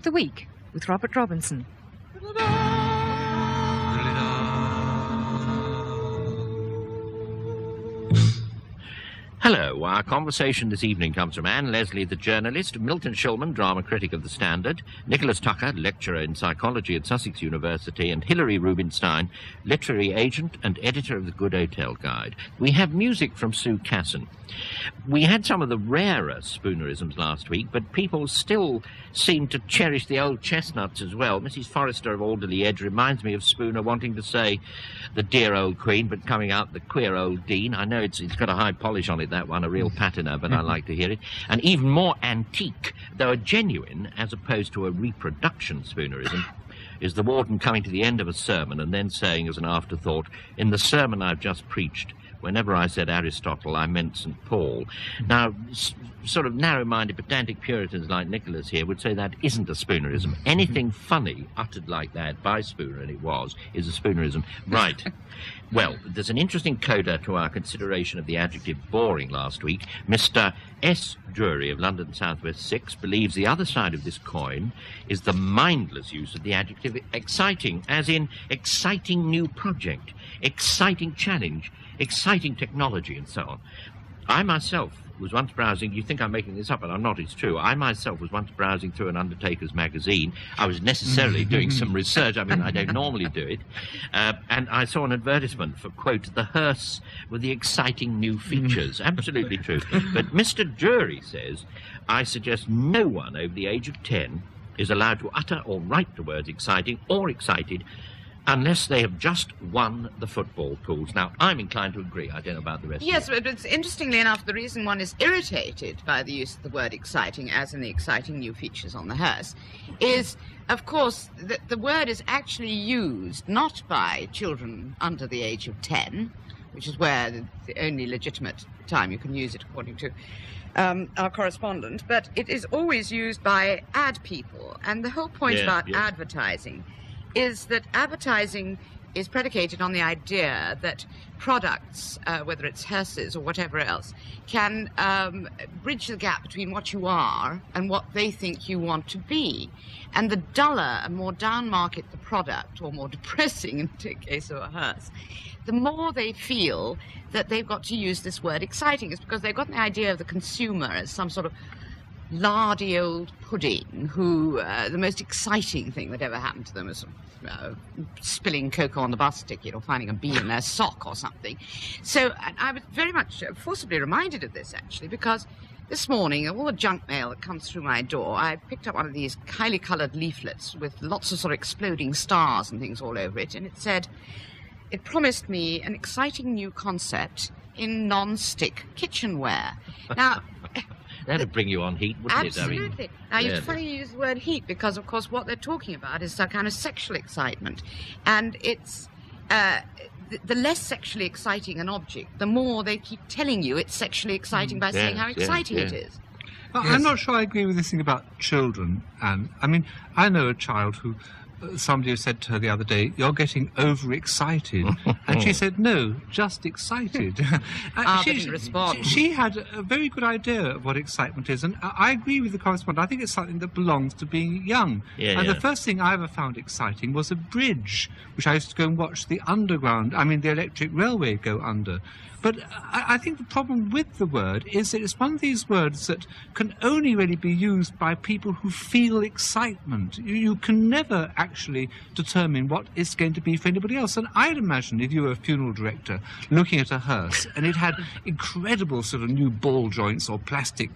The Week with Robert Robinson. Hello, our conversation this evening comes from Anne Leslie, the journalist, Milton Shulman, drama critic of The Standard, Nicholas Tucker, lecturer in psychology at Sussex University, and Hilary Rubinstein, literary agent and editor of The Good Hotel Guide. We have music from Sue Casson. We had some of the rarer spoonerisms last week, but people still seem to cherish the old chestnuts as well. Mrs. Forrester of Alderley Edge reminds me of Spooner wanting to say the dear old Queen, but coming out the queer old Dean. I know it's got a high polish on it, that one, a real patina, but I like to hear it. And even more antique, though a genuine, as opposed to a reproduction spoonerism, is the warden coming to the end of a sermon and then saying as an afterthought, in the sermon I've just preached, whenever I said Aristotle, I meant St. Paul. Now, sort of narrow-minded, pedantic Puritans like Nicholas here would say that isn't a spoonerism. Anything funny uttered like that by Spooner, and it was, is a spoonerism. Right. Well, there's an interesting coda to our consideration of the adjective boring last week. Mr. S. Drury of London Southwest 6 believes the other side of this coin is the mindless use of the adjective exciting, as in exciting new project, exciting challenge, exciting technology, and so on. I myself was once browsing, you think I'm making this up, but I'm not, it's true. I myself was once browsing through an Undertaker's magazine. I was necessarily doing some research. I mean, I don't normally do it. And I saw an advertisement for, quote, the hearse with the exciting new features. Absolutely true. But Mr. Drury says, I suggest no one over the age of 10 is allowed to utter or write the words exciting or excited unless they have just won the football pools. Now, I'm inclined to agree. I don't know about the rest Yes, of you. but it's interestingly enough, the reason one is irritated by the use of the word exciting, as in the exciting new features on the hearse, is, of course, that the word is actually used not by children under the age of 10, which is where the only legitimate time you can use it, according to our correspondent, but it is always used by ad people. And the whole point about advertising is that advertising is predicated on the idea that products, whether it's hearses or whatever else, can bridge the gap between what you are and what they think you want to be. And the duller and more down-market the product, or more depressing in the case of a hearse, the more they feel that they've got to use this word exciting. It's because they've got the idea of the consumer as some sort of lardy old pudding who the most exciting thing that ever happened to them was spilling cocoa on the bus ticket or finding a bee in their sock or something. So I was very much forcibly reminded of this, actually, because this morning, all the junk mail that comes through my door, I picked up one of these highly coloured leaflets with lots of sort of exploding stars and things all over it, and it said, it promised me an exciting new concept in non-stick kitchenware. Now, that'd bring you on heat, wouldn't it? Absolutely. Now, it's funny you use the word heat, because, of course, what they're talking about is a kind of sexual excitement. And it's the less sexually exciting an object, the more they keep telling you it's sexually exciting by saying how exciting it is. Well, I'm not sure I agree with this thing about children, Anne. I mean, I know a child who... somebody said to her the other day, you're getting overexcited. And she said, no, just excited. Didn't respond. She had a very good idea of what excitement is. And I agree with the correspondent. I think it's something that belongs to being young. The first thing I ever found exciting was a bridge, which I used to go and watch the the electric railway go under. But I think the problem with the word is that it's one of these words that can only really be used by people who feel excitement. You can never actually determine what it's going to be for anybody else. And I'd imagine if you were a funeral director looking at a hearse and it had incredible sort of new ball joints or plastic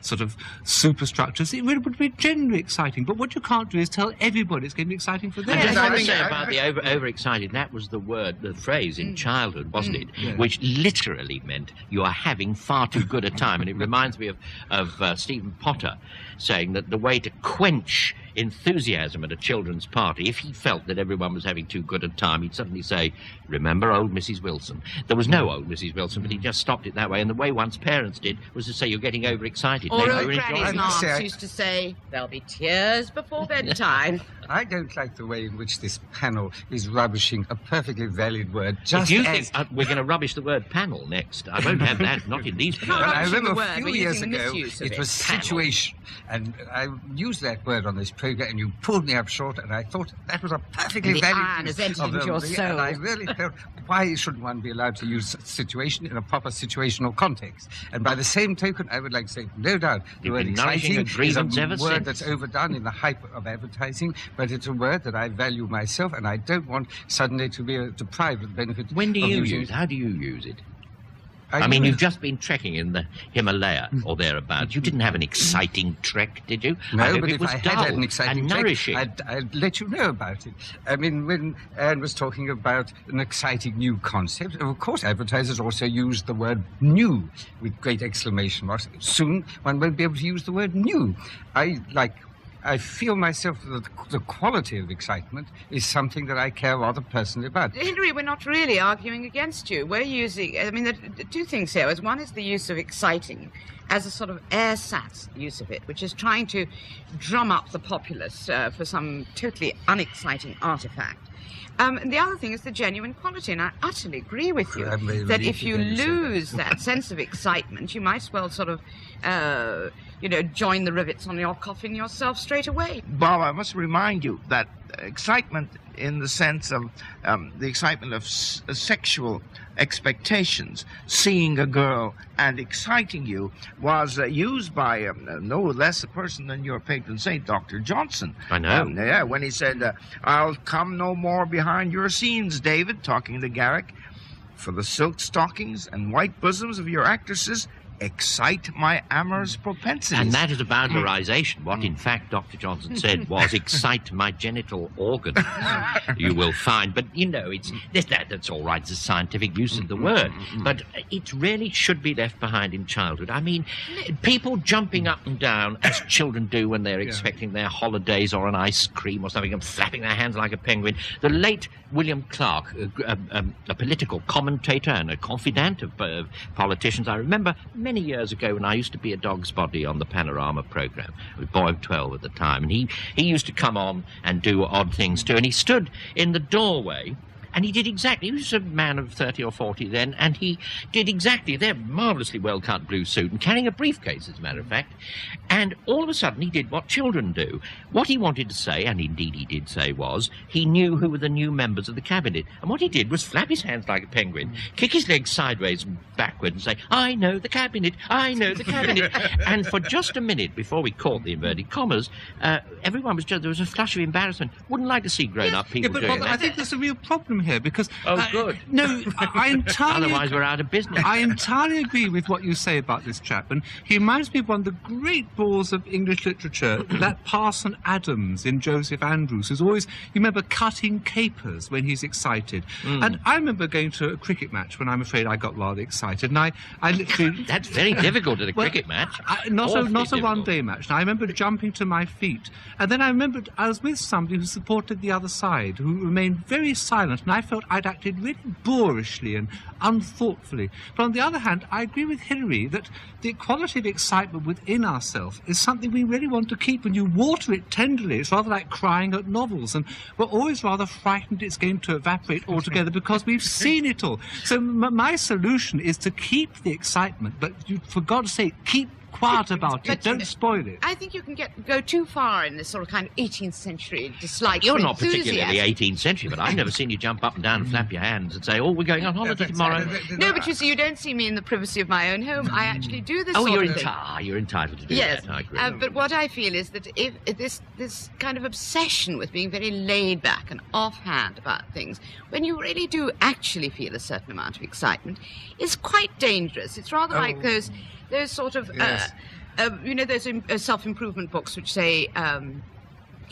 sort of superstructures, it would be genuinely exciting. But what you can't do is tell everybody it's going to be exciting for them. And just want to say about the overexcited, that was the word, the phrase in childhood, wasn't it? Which literally meant you are having far too good a time. And it reminds me of Stephen Potter saying that the way to quench enthusiasm at a children's party, if he felt that everyone was having too good a time, he'd suddenly say, remember old Mrs. Wilson. There was no old Mrs. Wilson, but he just stopped it that way. And the way one's parents did was to say, you're getting overexcited. Or old Granny's aunts used to say, there'll be tears before bedtime. I don't like the way in which this panel is rubbishing a perfectly valid word. If you think we're going to rubbish the word panel next, I won't have that, not in these panels. Well, I remember a few years ago, it was situation, and I used that word on this programme, and you pulled me up short, and I thought that was a perfectly valid use of your soul. And I really felt, why shouldn't one be allowed to use situation in a proper situational context? And by the same token, I would like to say, no doubt, the word exciting is a word that's overdone in the hype of advertising, but it's a word that I value myself, and I don't want suddenly to be deprived of the benefit of When do you using use it? How do you use it? I mean, you've just been trekking in the Himalaya or thereabouts. You didn't have an exciting trek, did you? No, but if I had an exciting trek, nourishing, I'd let you know about it. I mean, when Anne was talking about an exciting new concept, of course, advertisers also use the word new with great exclamation marks. Soon, one won't be able to use the word new. I feel myself that the quality of excitement is something that I care rather personally about. Hilary, we're not really arguing against you. We're using, I mean, the two things here. One is the use of exciting as a sort of ersatz use of it, which is trying to drum up the populace for some totally unexciting artifact. And the other thing is the genuine quality, and I utterly agree with you that if you lose that sense of excitement, you might as well sort of, join the rivets on your coffin yourself straight away. Bob, I must remind you that excitement in the sense of the excitement of sexual expectations, seeing a girl and exciting you, was used by no less a person than your patron saint, Dr. Johnson. I know. When he said, I'll come no more behind your scenes, David, talking to Garrick, for the silk stockings and white bosoms of your actresses excite my amorous propensities. And that is a boundarization. What, in fact, Dr. Johnson said was excite my genital organ, you will find. But, that's all right. It's a scientific use of the word. But it really should be left behind in childhood. I mean, people jumping up and down, as children do when they're expecting their holidays or an ice cream or something, and flapping their hands like a penguin. The late William Clark, a political commentator and a confidant of politicians, I remember many years ago when I used to be a dog's body on the Panorama programme, I was a boy of 12 at the time, and he used to come on and do odd things too, and he stood in the doorway. And he was a man of 30 or 40 then, and he did exactly their marvellously well-cut blue suit and carrying a briefcase, as a matter of fact. And all of a sudden he did what children do. What he wanted to say, and indeed he did say, was he knew who were the new members of the cabinet. And what he did was flap his hands like a penguin, kick his legs sideways and backward and say, I know the cabinet, I know the cabinet. And for just a minute before we caught the inverted commas, everyone was there was a flush of embarrassment. Wouldn't like to see grown-up people doing that. I think there's a real problem here, because good. No, I entirely otherwise we're out of business. I entirely agree with what you say about this chap, and he reminds me of one of the great bores of English literature, that Parson Adams in Joseph Andrews, who's always, you remember, cutting capers when he's excited. And I remember going to a cricket match when I'm afraid I got rather excited, and I literally that's very difficult at a cricket match. Not a one-day match. And I remember jumping to my feet, and then I remembered I was with somebody who supported the other side, who remained very silent, and I felt I'd acted really boorishly and unthoughtfully. But on the other hand, I agree with Hilary that the quality of excitement within ourselves is something we really want to keep, and you water it tenderly. It's rather like crying at novels, and we're always rather frightened it's going to evaporate altogether because we've seen it all. So my solution is to keep the excitement, but for God's sake, keep quiet about it. Don't spoil it. I think you can go too far in this sort of kind of 18th century dislike. You're not particularly 18th century, but I've never seen you jump up and down and flap your hands and say, oh, we're going on holiday tomorrow. No, but you see, you don't see me in the privacy of my own home. I actually do this sort of thing. You're entitled to do that. I agree. But what I feel is that if this kind of obsession with being very laid back and offhand about things, when you really do actually feel a certain amount of excitement, is quite dangerous. It's rather like those sort of, those self-improvement books which say,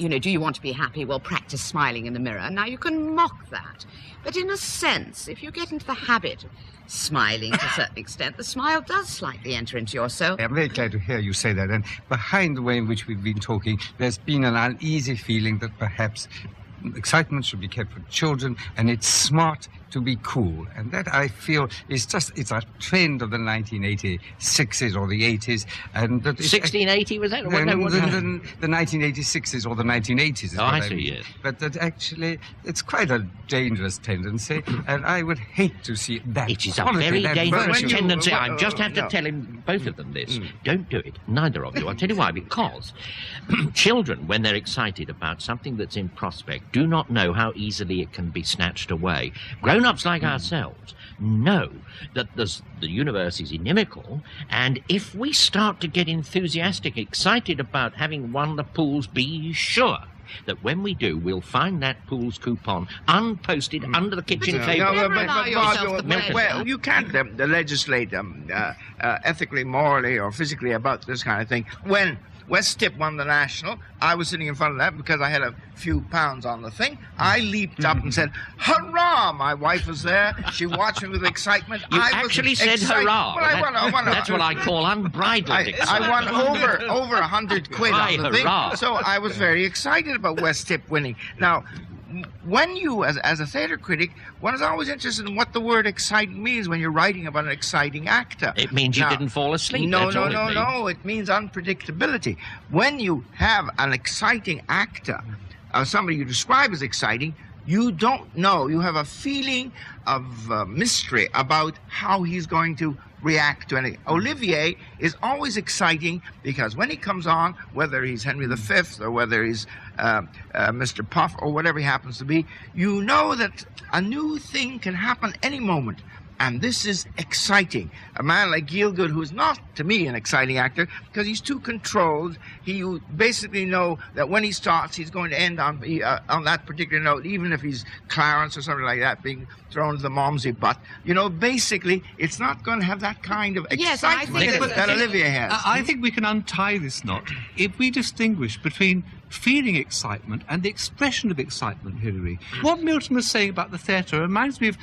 do you want to be happy? Well, practice smiling in the mirror. Now, you can mock that. But in a sense, if you get into the habit of smiling to a certain extent, the smile does slightly enter into your soul. I'm very glad to hear you say that. And behind the way in which we've been talking, there's been an uneasy feeling that perhaps excitement should be kept for children, and it's smart to be cool. And that, I feel, is it's a trend of the 1986s or the 80s. And that 1680, was that? The 1986s or the 1980s is what I see, mean. yes. But that actually, it's quite a dangerous tendency, and I would hate to see that. It is a very dangerous tendency. I just have to no. tell him, both of them, this. Don't do it. Neither of you. I'll tell you why. Because children, when they're excited about something that's in prospect, do not know how easily it can be snatched away. Grown-ups like ourselves know that the universe is inimical, and if we start to get enthusiastic, excited about having won the pools, be sure that when we do, we'll find that pool's coupon unposted under the kitchen table. Well, you can't legislate ethically, morally, or physically about this kind of thing. When West Tip won the National, I was sitting in front of that because I had a few pounds on the thing. I leaped up and said, hurrah! My wife was there. She watched me with excitement. You actually said hurrah. Well, I won. That's what I call unbridled excitement. I won over 100 quid on the hurrah. thing. So I was very excited about West Tip winning. Now, when you, as a theatre critic, one is always interested in what the word exciting means when you're writing about an exciting actor. It means you didn't fall asleep. No. It It means unpredictability. When you have an exciting actor, somebody you describe as exciting, you don't know. You have a feeling of mystery about how he's going to react to anything. Olivier is always exciting because when he comes on, whether he's Henry V or whether he's Mr. Puff or whatever he happens to be, you know that a new thing can happen any moment. And this is exciting. A man like Gielgud, who's not, to me, an exciting actor, because he's too controlled. You basically know that when he starts, he's going to end on that particular note, even if he's Clarence or something like that, being thrown to the Momsey butt. Basically, it's not going to have that kind of excitement that Olivier has. I think we can untie this knot if we distinguish between feeling excitement and the expression of excitement, Hilary. What Milton was saying about the theatre reminds me of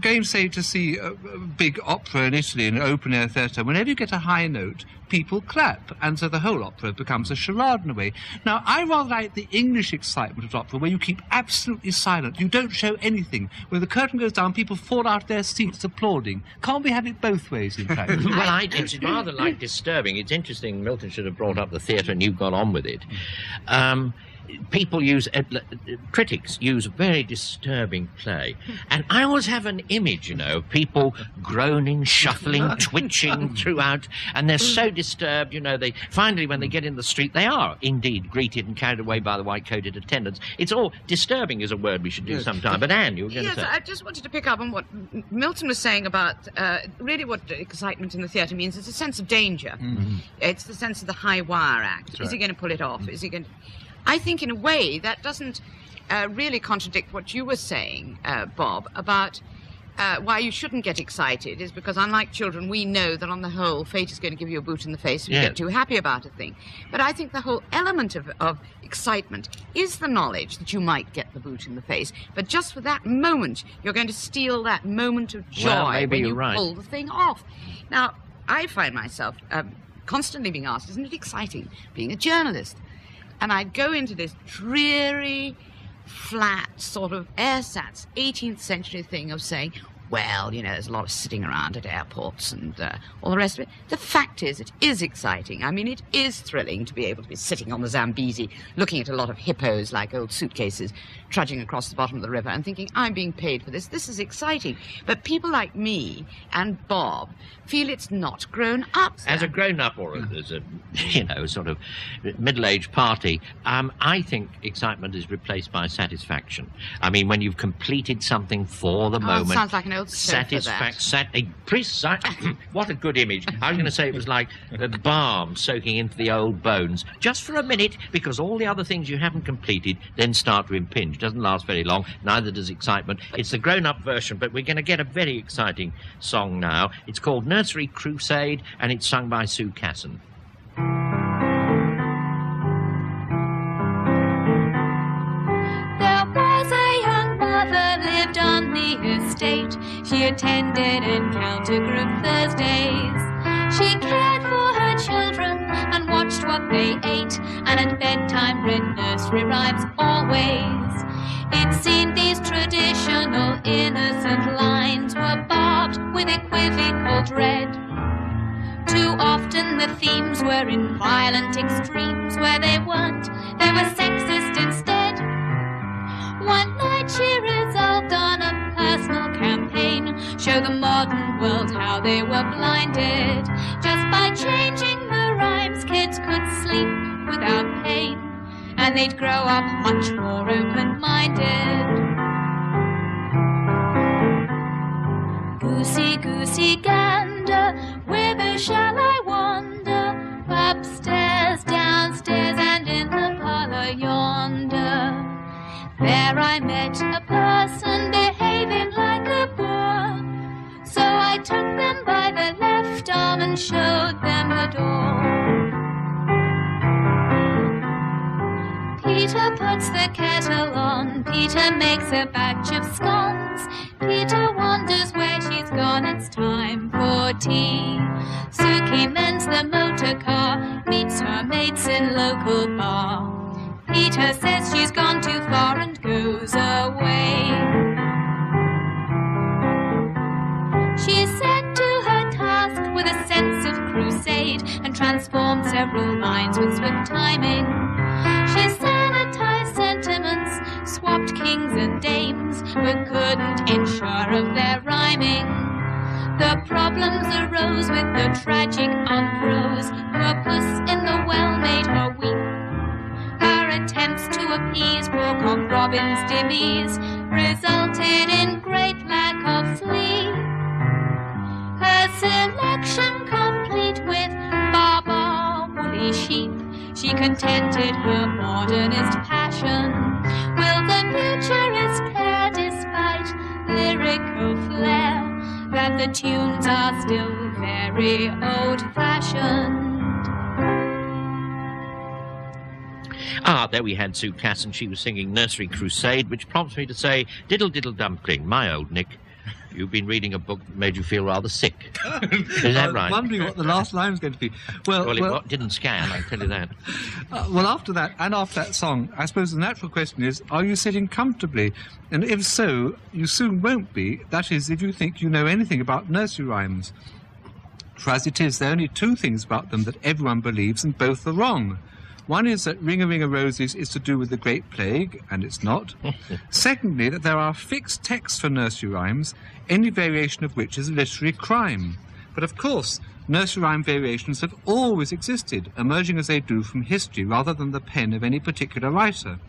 going, say, to see a big opera in Italy in an open-air theatre. Whenever you get a high note, people clap, and so the whole opera becomes a charade in a way. Now, I rather like the English excitement of opera, where you keep absolutely silent. You don't show anything. When the curtain goes down, people fall out of their seats applauding. Can't we have it both ways, in fact? Well, it's rather like disturbing. It's interesting. Milton should have brought up the theatre, and you got on with it. People use, critics use very disturbing play. And I always have an image, of people groaning, shuffling, twitching throughout, and they're so disturbed, they finally, when they get in the street, they are indeed greeted and carried away by the white-coated attendants. It's all disturbing is a word we should do sometime. But Anne, you were going to say. Yes, I just wanted to pick up on what Milton was saying about really what excitement in the theatre means. It's a sense of danger. Mm-hmm. It's the sense of the high wire act. That's Is he going to pull it off? Is he going to... I think, in a way, that doesn't really contradict what you were saying, Bob, about why you shouldn't get excited is because, unlike children, we know that, on the whole, fate is going to give you a boot in the face if you get too happy about a thing. But I think the whole element of excitement is the knowledge that you might get the boot in the face. But just for that moment, you're going to steal that moment of joy when you pull the thing off. Now, I find myself constantly being asked, isn't it exciting being a journalist? And I'd go into this dreary, flat, sort of ersatz 18th century thing of saying, well, there's a lot of sitting around at airports and all the rest of it. The fact is, it is exciting. I mean, it is thrilling to be able to be sitting on the Zambezi, looking at a lot of hippos like old suitcases, trudging across the bottom of the river and thinking, I'm being paid for this. This is exciting. But people like me and Bob feel it's not grown up. As a grown-up or as a, sort of middle-aged party, I think excitement is replaced by satisfaction. I mean, when you've completed something for the moment. It sounds like an old What a good image. I was going to say it was like balm soaking into the old bones. Just for a minute, because all the other things you haven't completed then start to impinge. Doesn't last very long, neither does excitement. It's the grown-up version, but we're going to get a very exciting song now. It's called Nursery Crusade, and it's sung by Sue Casson. She attended encounter group Thursdays. She cared for her children and watched what they ate, and at bedtime read nursery rhymes always. It seemed these traditional innocent lines were barbed with equivocal dread. Too often the themes were in violent extremes. Where they weren't, they were sexist instead. One night she resolved on a personal campaign, show the modern world how they were blinded. Just by changing the rhymes, kids could sleep without pain, and they'd grow up much more open-minded. Goosey, goosey gander, whither shall I wander? Upstairs, downstairs, and in the parlour yonder. There I met a person behaving like a boor, so I took them by the left arm and showed them the door. Peter puts the kettle on, Peter makes a batch of scones. Peter wonders where she's gone, it's time for tea. Suki mends the motor car, meets her mates in local bar. Peter says she's gone too far and goes away. She's set to her task with a sense of crusade and transformed several lines with swift timing. She sanitized sentiments, swapped kings and dames, but couldn't ensure of their rhyming. The problems arose with the tragic Aunt Rose. Poor puss in the well made her weep. Her attempts to appease poor Cock Robin's demise resulted in great lack of flea. Her selection complete with Baba woolly sheep, she contented her modernist passion. Will the futurist care, despite lyrical flair, that the tunes are still very old-fashioned? Ah, there we had Sue Casson. She was singing Nursery Crusade, which prompts me to say, diddle diddle dumpling, my old Nick. You've been reading a book that made you feel rather sick. Is that right? I was wondering what the last line was going to be. Well, it didn't scan, I tell you that. Well, after that, and after that song, I suppose the natural question is, are you sitting comfortably? And if so, you soon won't be. That is, if you think you know anything about nursery rhymes. For as it is, there are only two things about them that everyone believes, and both are wrong. One is that Ring-a-Ring-a-Roses is to do with the Great Plague, and it's not. Secondly, that there are fixed texts for nursery rhymes, any variation of which is a literary crime. But of course, nursery rhyme variations have always existed, emerging as they do from history rather than the pen of any particular writer.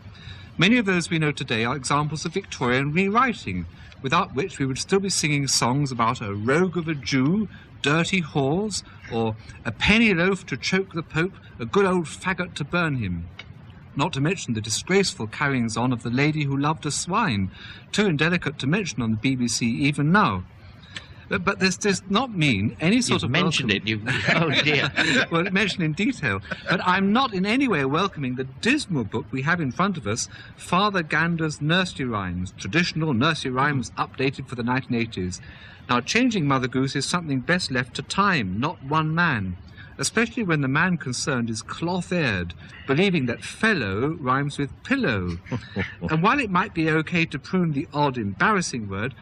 Many of those we know today are examples of Victorian rewriting, without which we would still be singing songs about a rogue of a Jew, dirty whores, or a penny loaf to choke the Pope, a good old faggot to burn him. Not to mention the disgraceful carryings-on of the lady who loved a swine, too indelicate to mention on the BBC even now. But this does not mean any sort of mentioned welcome. it. Oh, dear. Well, mentioned in detail. But I'm not in any way welcoming the dismal book we have in front of us, Father Gander's Nursery Rhymes, traditional nursery rhymes updated for the 1980s. Now, changing Mother Goose is something best left to time, not one man, especially when the man concerned is cloth-haired, believing that fellow rhymes with pillow. And while it might be okay to prune the odd, embarrassing word,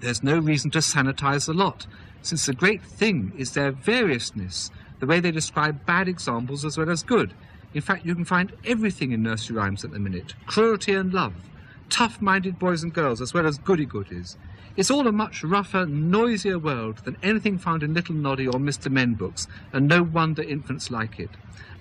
there's no reason to sanitize the lot, since the great thing is their variousness, the way they describe bad examples as well as good. In fact, you can find everything in nursery rhymes at the minute. Cruelty and love, tough-minded boys and girls as well as goody-goodies. It's all a much rougher, noisier world than anything found in Little Noddy or Mr. Men books, and no wonder infants like it.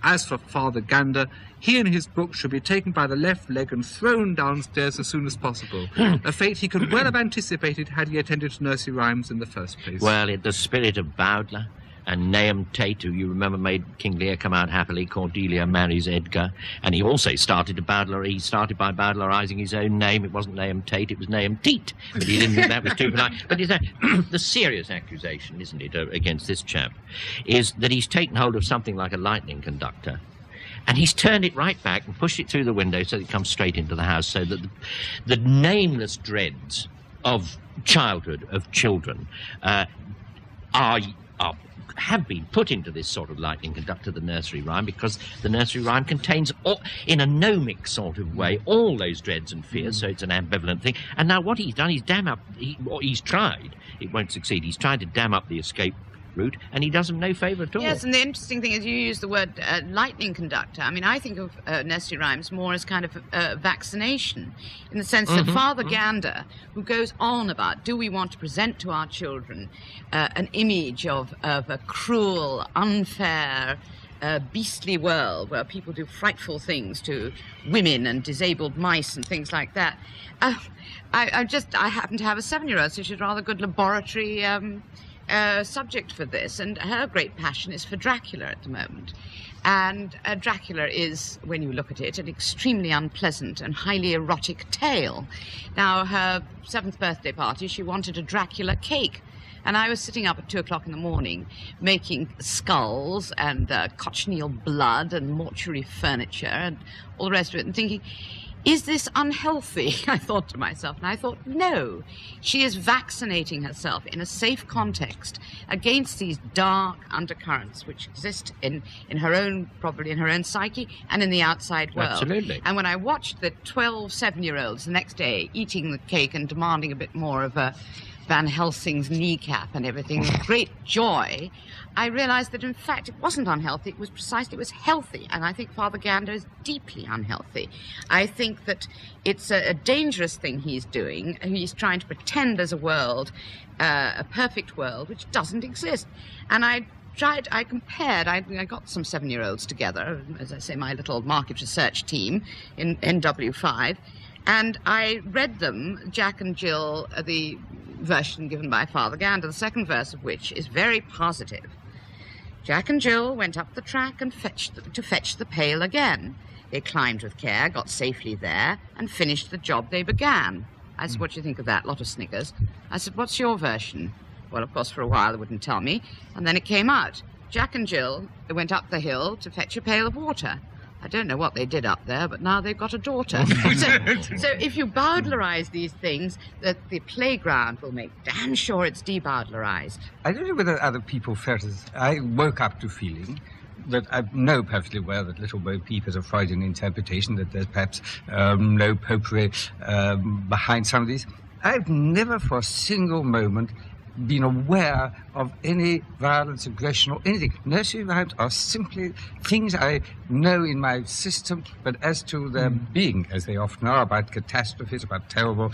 As for Father Gander, he and his book should be taken by the left leg and thrown downstairs as soon as possible, a fate he could well have anticipated had he attended to nursery rhymes in the first place. Well, in the spirit of Bowdler and Nahum Tate, who you remember made King Lear come out happily, Cordelia marries Edgar, and he also started by bowdlerising his own name. It wasn't Nahum Tate, it was Nahum Teat, but he didn't think that was too polite. But the serious accusation, isn't it, against this chap, is that he's taken hold of something like a lightning conductor, and he's turned it right back and pushed it through the window so that it comes straight into the house, so that the nameless dregs of childhood, of children, have been put into this sort of lightning conductor, the nursery rhyme, because the nursery rhyme contains, in a gnomic sort of way, all those dreads and fears, so it's an ambivalent thing. And now what he's done is he's tried, it won't succeed, he's tried to dam up the escape route, and he does him no favour at all. Yes, and the interesting thing is you use the word lightning conductor. I mean, I think of nursery rhymes more as kind of vaccination, in the sense that Father Gander, who goes on about, do we want to present to our children an image of a cruel, unfair, beastly world where people do frightful things to women and disabled mice and things like that. I happen to have a 7-year-old, so she's a rather good laboratory subject for this, and her great passion is for Dracula at the moment. And Dracula is, when you look at it, an extremely unpleasant and highly erotic tale. Now, her 7th birthday party, she wanted a Dracula cake. And I was sitting up at 2 o'clock in the morning making skulls and cochineal blood and mortuary furniture and all the rest of it, and thinking, is this unhealthy? I thought to myself, and I thought, no. She is vaccinating herself in a safe context against these dark undercurrents which exist in her own, probably in her own psyche and in the outside world. Absolutely. And when I watched the 12 7-year-olds the next day eating the cake and demanding a bit more of Van Helsing's kneecap and everything with great joy, I realized that, in fact, it wasn't unhealthy. It was healthy. And I think Father Gander is deeply unhealthy. I think that it's a dangerous thing he's doing. He's trying to pretend there's a world, a perfect world, which doesn't exist. And I compared, I got some 7-year-olds together, as I say, my little market research team in NW5, and I read them, Jack and Jill, the version given by Father Gander, the second verse of which is very positive. Jack and Jill went up the track and to fetch the pail again. They climbed with care, got safely there, and finished the job they began. I said, what do you think of that? A lot of snickers. I said, what's your version? Well, of course, for a while they wouldn't tell me, and then it came out. Jack and Jill went up the hill to fetch a pail of water. I don't know what they did up there, but now they've got a daughter. So if you Bowdlerize these things, the playground will make damn sure it's de-Bowdlerized. I don't know whether other people felt as I woke up to feeling that I know perfectly well that Little Bo Peep is a Freudian interpretation, that there's perhaps no popery behind some of these. I've never for a single moment been aware of any violence, aggression, or anything. Nursery rhymes are simply things I know in my system, but as to their being, as they often are, about catastrophes, about terrible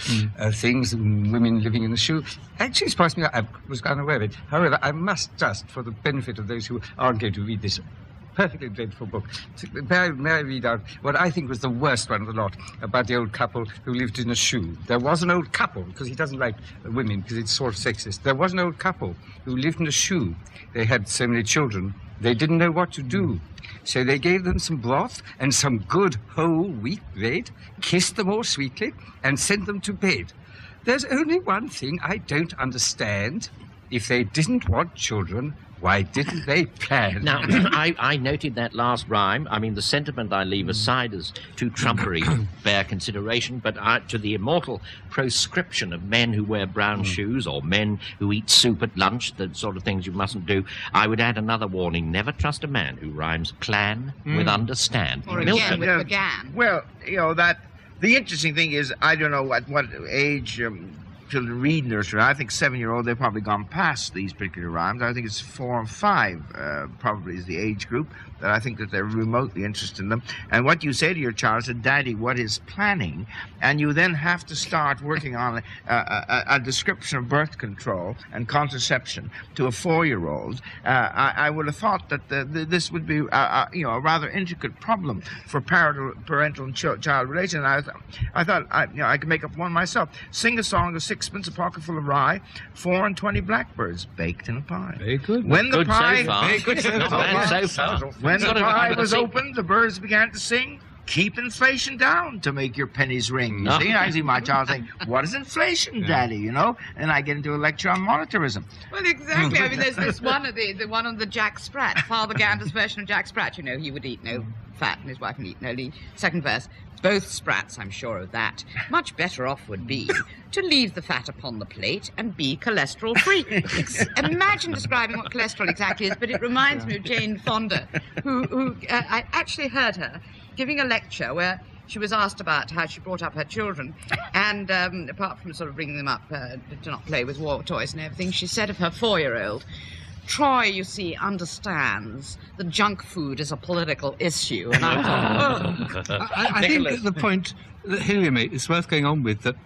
things, and women living in the shoe, actually surprised me. I was unaware of it. However, I must just, for the benefit of those who aren't going to read this perfectly dreadful book, may I read out what I think was the worst one of the lot, about the old couple who lived in a shoe. There was an old couple, because he doesn't like women, because it's sort of sexist. There was an old couple who lived in a shoe. They had so many children, they didn't know what to do. So they gave them some broth and some good whole wheat bread, kissed them all sweetly, and sent them to bed. There's only one thing I don't understand. If they didn't want children, why didn't they plan? Now, I noted that last rhyme. I mean, the sentiment I leave aside as too trumpery to bear consideration, but to the immortal proscription of men who wear brown shoes or men who eat soup at lunch, the sort of things you mustn't do, I would add another warning: never trust a man who rhymes plan with understand. Or Milton. again with began. Well, that the interesting thing is, I don't know at what age children read nursery. I think 7-year-old, they've probably gone past these particular rhymes. I think it's 4 or 5 probably is the age group that I think that they're remotely interested in them. And what you say to your child is, Daddy, what is planning? And you then have to start working on a description of birth control and contraception to a 4-year-old. I would have thought that this would be a rather intricate problem for parental and child relations. I thought I could make up one myself. Sing a song of 6pence, a pocket full of rye, 4 and 20 blackbirds baked in a pie. Very good. When the Good pie, so far. Very good so Not far. bad so far. when the pie was opened, the birds began to sing. keep inflation down to make your pennies ring. You see, I see my child saying, "What is inflation, Daddy?" You know, and I get into a lecture on monetarism. Well, exactly. I mean, there's this one of the one on the Jack Sprat, Father Gander's version of Jack Sprat. You know, he would eat no fat and his wife would eat no lean. Second verse. Both Sprats, I'm sure of that. Much better off would be to leave the fat upon the plate and be cholesterol-free. Imagine describing what cholesterol exactly is, but it reminds me of Jane Fonda, who I actually heard her giving a lecture where she was asked about how she brought up her children, and apart from sort of bringing them up to not play with war toys and everything, she said of her 4-year-old, "Troy, you see, understands that junk food is a political issue." And I thought, I think that the point that Hilary made is worth going on with, that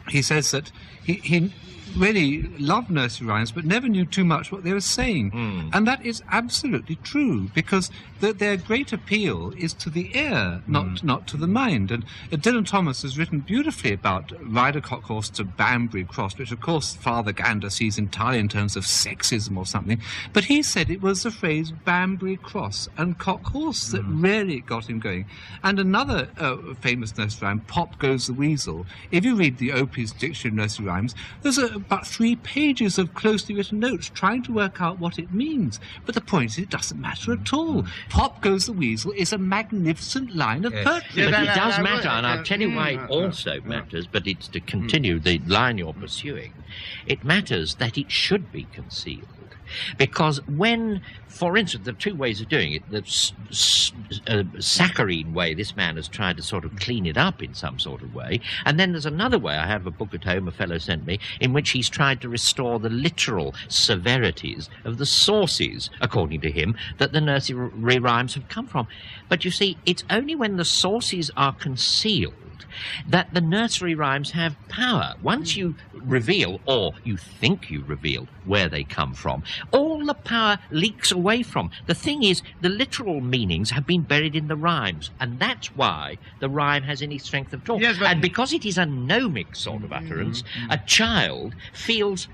he says that he really loved nursery rhymes but never knew too much what they were saying. And that is absolutely true, because their great appeal is to the ear, not to the mind. And Dylan Thomas has written beautifully about Rider Cockhorse to Banbury Cross, which of course Father Gander sees entirely in terms of sexism or something, but he said it was the phrase Banbury Cross and Cockhorse that really got him going. And another famous nursery rhyme, Pop Goes the Weasel, if you read the Opie's Dictionary of Nursery Rhymes, there's about 3 pages of closely written notes trying to work out what it means. But the point is, it doesn't matter at all. Pop Goes the Weasel is a magnificent line of poetry. But it does matter, and I'll tell you why it also matters, but it's to continue the line you're pursuing. It matters that it should be concealed. Because when, for instance, there are 2 ways of doing it. The saccharine way, this man has tried to sort of clean it up in some sort of way. And then there's another way, I have a book at home a fellow sent me, in which he's tried to restore the literal severities of the sources, according to him, that the nursery rhymes have come from. But you see, it's only when the sources are concealed that the nursery rhymes have power. Once you reveal, or you think you reveal, where they come from, all the power leaks away from. The thing is, the literal meanings have been buried in the rhymes, and that's why the rhyme has any strength at all. Yes, but... And because it is a gnomic sort of utterance, a child feels...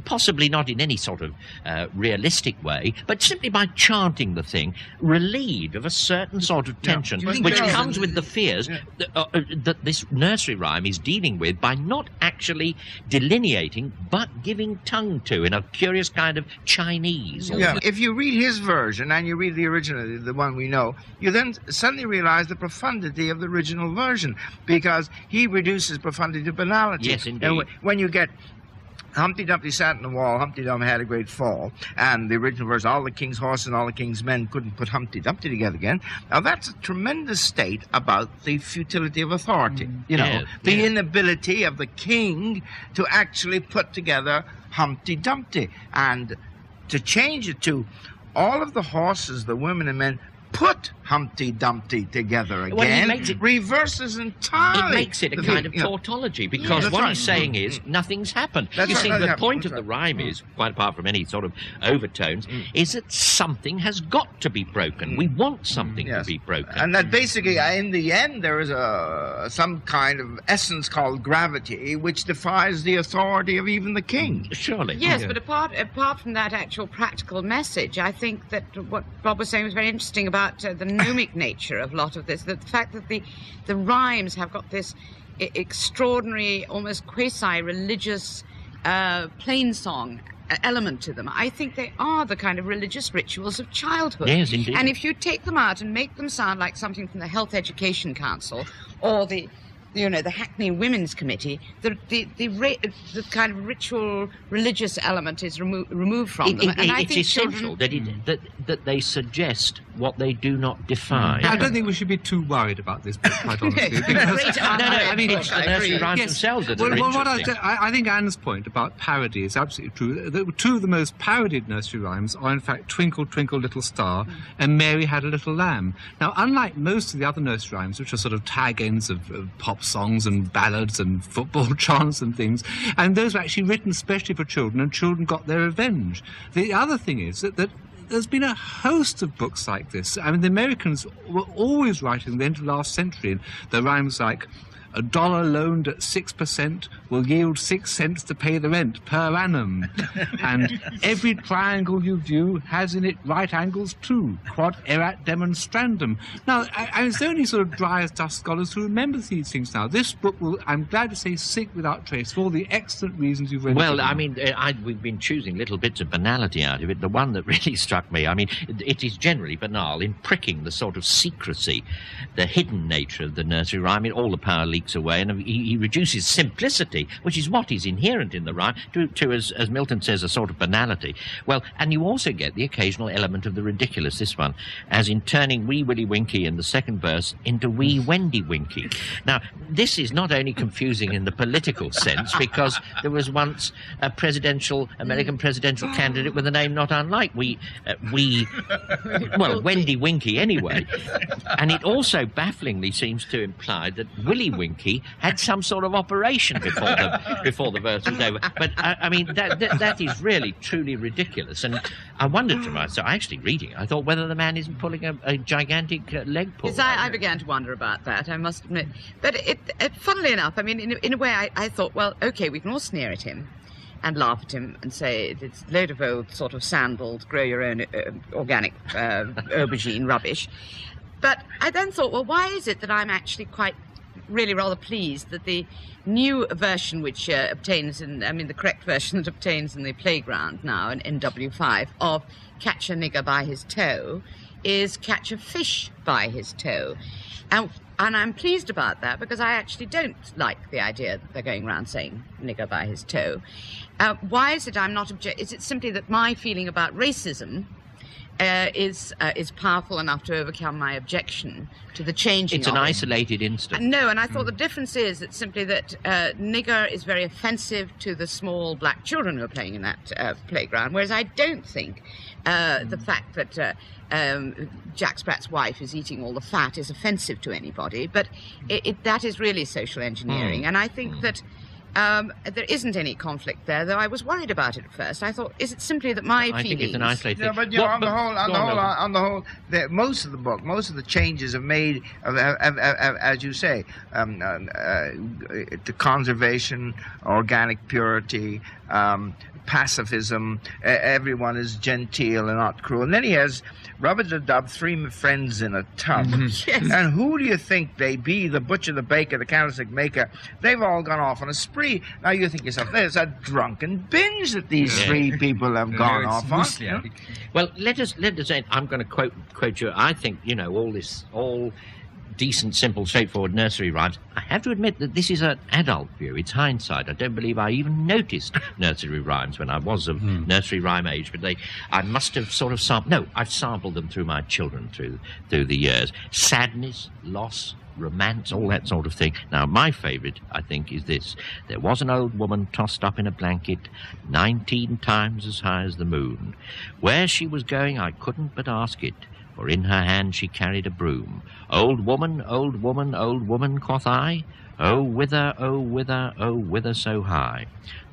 possibly not in any sort of realistic way, but simply by chanting the thing, relieved of a certain sort of tension, which comes with the fears that this nursery rhyme is dealing with by not actually delineating, but giving tongue to in a curious kind of Chinese. If you read his version and you read the original, the one we know, you then suddenly realize the profundity of the original version, because he reduces profundity to banality. Yes, indeed. And when you get Humpty Dumpty sat in the wall, Humpty Dumpty had a great fall, and the original verse, all the king's horses and all the king's men couldn't put Humpty Dumpty together again. Now that's a tremendous state about the futility of authority, the inability of the king to actually put together Humpty Dumpty, and to change it to all of the horses, the women and men, put Humpty Dumpty together again, reverses entirely. It makes it a kind of tautology, because what he's saying is nothing's happened. You see, the point of the rhyme is, quite apart from any sort of overtones, is that something has got to be broken. We want something to be broken. And that basically, in the end, there is some kind of essence called gravity, which defies the authority of even the king. Surely. Yes, but apart from that actual practical message, I think that what Bob was saying was very interesting about the gnomic nature of a lot of this, the fact that the rhymes have got this extraordinary, almost quasi-religious plain-song element to them. I think they are the kind of religious rituals of childhood. Yes, indeed. And if you take them out and make them sound like something from the Health Education Council or the Hackney Women's Committee, the kind of ritual religious element is removed from them. And I think essential that they suggest what they do not define. I don't think we should be too worried about this book, quite honestly. I mean, it's the nursery rhymes themselves that are interesting. I think Anne's point about parody is absolutely true. The 2 of the most parodied nursery rhymes are, in fact, Twinkle, Twinkle, Little Star and Mary Had a Little Lamb. Now, unlike most of the other nursery rhymes, which are sort of tag ends of pop songs and ballads and football chants and things, and those were actually written especially for children, and children got their revenge. The other thing is that there's been a host of books like this. I mean, the Americans were always writing at the end of last century, the rhymes like, a dollar loaned at 6% will yield 6 cents to pay the rent per annum. And every triangle you view has in it right angles too, quod erat demonstrandum. Now, it's only sort of dry as dust scholars who remember these things now. This book will, I'm glad to say, sink without trace for all the excellent reasons you've read. Well, I mean, we've been choosing little bits of banality out of it. The one that really struck me, I mean, it is generally banal in pricking the sort of secrecy, the hidden nature of the nursery rhyme. I mean, all the power leaks away, and he reduces simplicity, which is what is inherent in the rhyme, to as Milton says, a sort of banality. Well, and you also get the occasional element of the ridiculous, this one, as in turning Wee Willie Winkie in the second verse into Wee Wendy Winkie. Now, this is not only confusing in the political sense, because there was once a American presidential candidate with a name not unlike Wendy Winkie anyway. And it also bafflingly seems to imply that Willie Winkie had some sort of operation before the verse was over. But I mean, that is really truly ridiculous. And I wondered to myself, actually reading it, I thought whether the man isn't pulling a gigantic leg pull. Yes, I began to wonder about that, I must admit. But funnily enough, I mean, in a way, I thought, well, OK, we can all sneer at him and laugh at him and say it's a load of old sort of sandals, grow your own organic aubergine rubbish. But I then thought, well, why is it that I'm actually really rather pleased that the new version which obtains the correct version that obtains in the playground now in NW5 of Catch a Nigger by His Toe is Catch a Fish by His Toe. And I'm pleased about that because I actually don't like the idea that they're going around saying nigger by his toe. Why is it I'm not is it simply that my feeling about racism is powerful enough to overcome my objection to the changing It's an isolated instance. No, and I thought the difference is that simply that nigger is very offensive to the small black children who are playing in that playground, whereas I don't think the fact that Jack Sprat's wife is eating all the fat is offensive to anybody, but that is really social engineering. And I think that there isn't any conflict there, though I was worried about it at first. I thought, is it simply that my feelings... I think it's an isolated... Yeah, but on the whole, most of the book, most of the changes are made, as you say, to conservation, organic purity, pacifism, everyone is genteel and not cruel. And then he has Rubber the Dub, three friends in a tub. Yes. And who do you think they be? The butcher, the baker, the candlestick maker. They've all gone off on a spree. Now you think to yourself, there's a drunken binge that these three people have gone off on. Well, let us say, I'm going to quote you. I think, all decent, simple, straightforward nursery rhymes. I have to admit that this is an adult view. It's hindsight. I don't believe I even noticed nursery rhymes when I was of nursery rhyme age, but I must have sort of I've sampled them through my children through the years. Sadness, loss, romance, all that sort of thing. Now, my favourite, I think, is this. There was an old woman tossed up in a blanket 19 times as high as the moon. Where she was going, I couldn't but ask it, for in her hand she carried a broom. Old woman, old woman, old woman, quoth I, oh whither, oh whither, oh whither so high?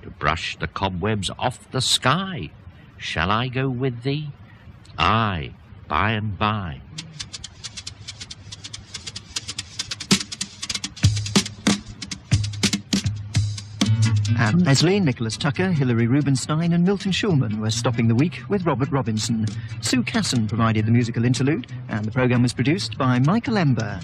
To brush the cobwebs off the sky. Shall I go with thee? Aye, by and by. Anne Leslie, Nicholas Tucker, Hilary Rubinstein and Milton Shulman were stopping the week with Robert Robinson. Sue Casson provided the musical interlude, and the programme was produced by Michael Ember.